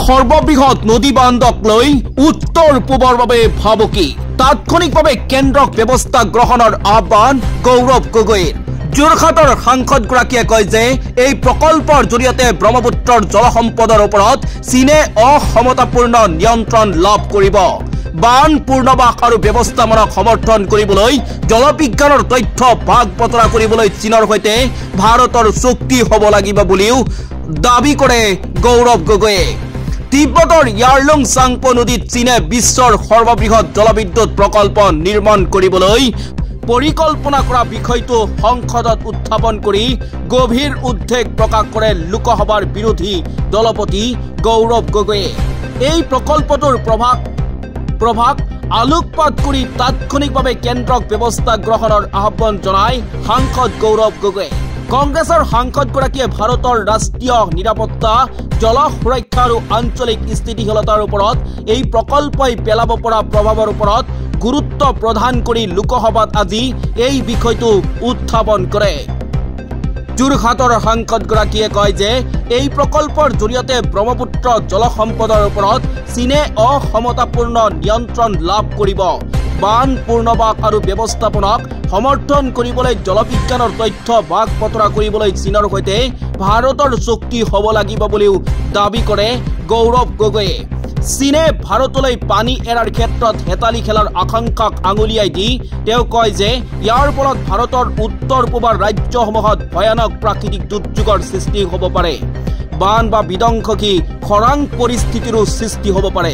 সৰ্ববৃহৎ নদী বান্ধক লৈ উত্তৰ পূবৰ বাবে ভাবুকি তাৎক্ষণিকভাৱে কেন্দ্ৰক ব্যৱস্থা গ্ৰহণৰ আহ্বান গৌৰৱ গগৈৰ যোৰহাটৰ সাংসদগৰাকীয়ে কয় যে এই প্ৰকল্পৰ জৰিয়তে ব্ৰহ্মপুত্ৰৰ জলসম্পদৰ ওপৰত চীনে অসমতাপূৰ্ণ নিয়ন্ত্ৰণ লাভ কৰিব বান পূৰ্ণবাস আৰু ব্যৱস্থাপনাক সমৰ্থন কৰিবলৈ জলবিজ্ঞানৰ তথ্য ভাগ বতৰা কৰিবলৈ চীনৰ সৈতে ভাৰতৰ চুক্তি হ'ব লাগিব বুলিও দাবী কৰে গৌৰৱ গগৈয়ে তিব্বতৰ ইয়াৰলুং চাংপো নদীত চীনে বিশ্বৰ সৰ্ববৃহৎ জলবিদ্যুৎ প্ৰকল্প নিৰ্মাণ কৰিবলৈ পৰিকল্পনা কৰা বিষয়টো সংসদত উত্থাপন কৰি গভীৰ উদ্বেগ প্ৰকাশ কৰে লোকসভাৰ বিৰোধী দলপতি গৌৰৱ গগৈয়ে এই প্ৰকল্পটোৰ প্ৰভাৱ আলোকপাত কৰি তাৎক্ষণিকভাৱে কেন্দ্ৰক ব্যৱস্থা গ্ৰহণৰ আহ্বান জনায় সাংসদ গৌৰৱ গগৈয়ে কংগ্ৰেছৰ সাংসদগৰাকীয়ে ভাৰতৰ ৰাষ্ট্ৰীয় নিৰাপত্তা জল সুৰক্ষা আৰু আঞ্চলিক স্থিতিশীলতাৰ ওপৰত এই প্ৰকল্পই পেলাব পৰা প্ৰভাৱৰ ওপৰত গুৰুত্ব প্ৰদান কৰি লোকসভাত আজি এই বিষয়টো উত্থাপন কৰে যোৰহাটৰ সাংসদগৰাকীয়ে কয় যে এই প্ৰকল্পৰ জৰিয়তে ব্ৰহ্মপুত্ৰ জলসম্পদৰ ওপৰত চীনে অসমতাপূৰ্ণ নিয়ন্ত্ৰণ লাভ কৰিব বান পূৰ্ণবাস আৰু ব্যৱস্থাপনাক সমৰ্থন কৰিবলৈ জলবিজ্ঞানৰ তথ্য ভাগ বতৰা কৰিবলৈ চীনৰ সৈতে ভাৰতৰ চুক্তি হ'ব লাগিব বুলিও দাবী কৰে গৌৰৱ গগৈয়ে চীনে ভাৰতলৈ পানী এৰাৰ ক্ষেত্ৰত হেতালি খেলাৰ আশংকাক আঙুলিয়াই দি তেওঁ কয় যে ইয়াৰ ফলত ভাৰতৰ উত্তৰ পূবৰ ৰাজ্যসমূহত ভয়ানক প্ৰাকৃতিক দুৰ্যোগৰ সৃষ্টি হ'ব পাৰে বান বা বিধ্বংসী খৰাং পৰিস্থিতিৰো সৃষ্টি হ'ব পাৰে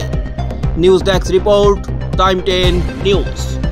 news desk report time 10 news